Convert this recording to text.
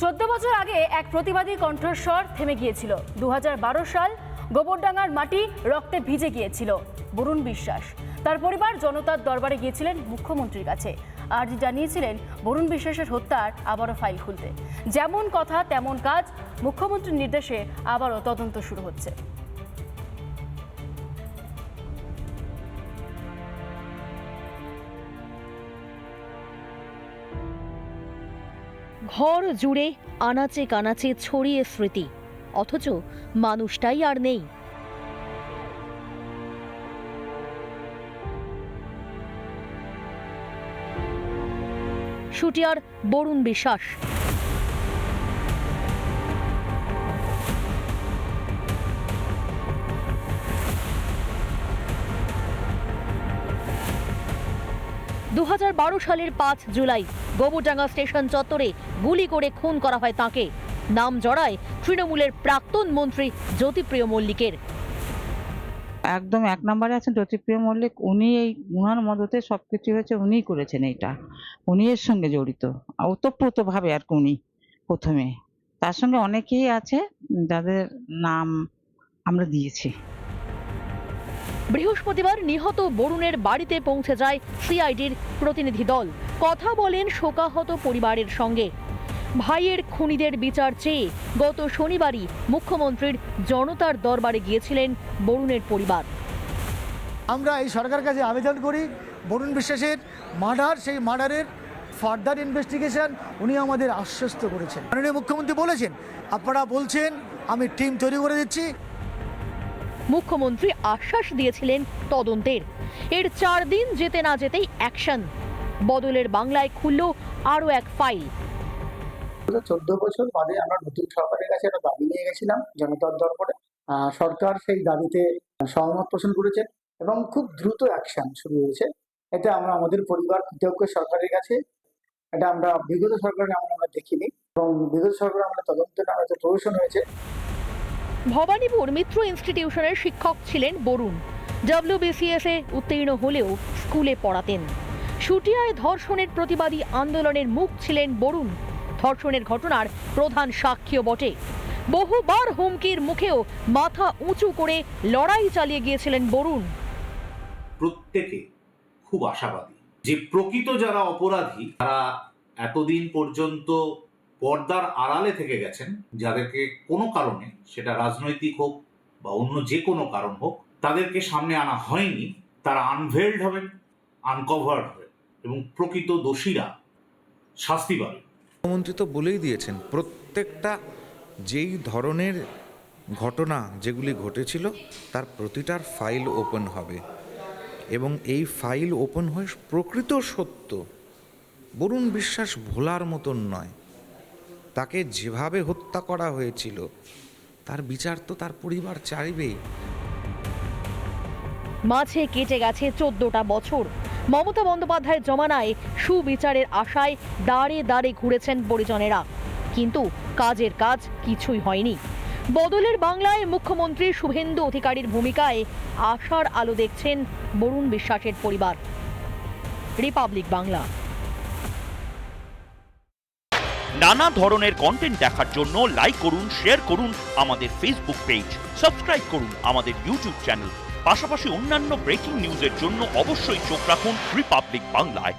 14 বছর আগে এক প্রতিবাদী কণ্ঠস্বর থেমে গিয়েছিল। 2012 সাল গোবরডাঙ্গার মাটি রক্তে ভিজে গিয়েছিল। বরুণ বিশ্বাস তার পরিবার জনতার দরবারে গিয়েছিলেন মুখ্যমন্ত্রীর কাছে, আর জানিয়েছিলেন বরুণ বিশ্বাসের হত্যার আবারও ফাইল খুলতে। যেমন কথা তেমন কাজ, মুখ্যমন্ত্রীর নির্দেশে আবারও তদন্ত শুরু হচ্ছে। ঘর জুড়ে আনাচে কানাচে ছড়িয়ে স্মৃতি, অথচ মানুষটাই আর নেই। শুটিয়ার বরুণ বিশ্বাস। সালের 5 জুলাই গোবরডাঙ্গা স্টেশন চত্বরে গুলি করে খুন করা হয় তাঁকে। নাম জড়ায় তৃণমূলের প্রাক্তন মন্ত্রী জ্যোতিপ্রিয় মল্লিকের। একদম 1 নম্বরে আছেন জ্যোতিপ্রিয় মল্লিক। উনি উনার মদতে সবকিছু হয়েছে, উনিই করেছেন। এটা উনি এর সঙ্গে জড়িত ওতপ্রোতভাবে, আর কি উনি প্রথমে। তার সঙ্গে অনেকেই আছে যাদের নাম আমরা দিয়েছি। বৃহস্পতিবার নিহত বরুণের বাড়িতে পৌঁছে যায় সিআইডির প্রতিনিধি দল। কথা বলেন শোকাহত পরিবারের সঙ্গে। ভাইয়ের খুনিদের বিচার চেয়ে গত শনিবারই মুখ্যমন্ত্রীর জনতার দরবারে গিয়েছিলেন বরুণের পরিবার। আমরা এই সরকারের কাছে আবেদন করি, বরুণ বিশ্বাসের মার্ডার, সেই মার্ডারের ফার্দার ইনভেস্টিগেশন উনি আমাদের আশ্বস্ত করেছেন। মাননীয় মুখ্যমন্ত্রী বলেছেন, আপনারা বলছেন আমি টিম তৈরি করে দিচ্ছি। মুখ্যমন্ত্রী আশ্বাস দিয়েছিলেন তদন্তের। এর 4 দিন যেতে না যেতেই অ্যাকশন। বদলের বাংলায় খুলল আরও এক ফাইল। 14 বছর বাদে আমরা নতুন সরকারের কাছে একটা দাবি নিয়ে গেছিলাম জনতার দরবারে। সরকার সেই দাবিতে সহমত পোষণ করেছে এবং খুব দ্রুত অ্যাকশন শুরু হয়েছে। এতে আমরা আমাদের পরিবার কৃতজ্ঞ সরকারের কাছে। এটা আমরা বিগত সরকারে আমরা দেখিনি, এবং বিগত সরকার আমরা তদন্তের নামে একটা প্রহসন হয়েছে। ভবানীপুর মিত্র ইনস্টিটিউশনের শিক্ষক ছিলেন বরুণ। WBCS এ উত্তীর্ণ হলেও স্কুলে পড়াতেন। শুটিয়ায় ধর্ষণের প্রতিবাদী আন্দোলনের মুখ ছিলেন বরুণ। ধর্ষণের ঘটনার প্রধান সাক্ষীও বটে। বহুবার হুমকির মুখেও মাথা উঁচু করে লড়াই চালিয়ে গিয়েছিলেন বরুণ। প্রত্যেকে খুব আশাবাদী যে প্রকৃত যারা অপরাধী, তারা এতদিন পর্যন্ত পর্দার আড়ালে থেকে গেছেন, যাদেরকে কোনো কারণে, সেটা রাজনৈতিক হোক বা অন্য যে কোনো কারণ হোক, তাদেরকে সামনে আনা হয়নি, তারা আনভেলড হবেন, আনকভার্ড হবে এবং প্রকৃত দোষীরা শাস্তি পাবে। মুখ্যমন্ত্রী তো বলেই দিয়েছেন, প্রত্যেকটা যেই ধরনের ঘটনা যেগুলি ঘটেছিল তার প্রতিটার ফাইল ওপেন হবে, এবং এই ফাইল ওপেন হয়ে প্রকৃত সত্য, বরুণ বিশ্বাস ভোলার মতন নয়। তাকে যেভাবে হত্যা করা হয়েছিল তার বিচার তো তার পরিবার চাইবেই। মাঝে কেটে গেছে 14টা বছর। মমতা বন্দ্যোপাধ্যায়ের জমানায় সুবিচারের আশায় দাঁড়ে দাঁড়ে ঘুরেছেন পরিজনেরা, কিন্তু কাজের কাজ কিছুই হয়নি। বদলের বাংলায় মুখ্যমন্ত্রী শুভেন্দু অধিকারীর ভূমিকায় আশার আলো দেখছেন বরুণ বিশ্বাসের পরিবার। রিপাবলিক বাংলা। নানা ধরনের কন্টেন্ট দেখার জন্য লাইক করুন, শেয়ার করুন আমাদের ফেসবুক পেজ, সাবস্ক্রাইব করুন আমাদের ইউটিউব চ্যানেল। পাশাপাশি অন্যান্য ব্রেকিং নিউজের জন্য অবশ্যই চোখ রাখুন রিপাবলিক বাংলায়।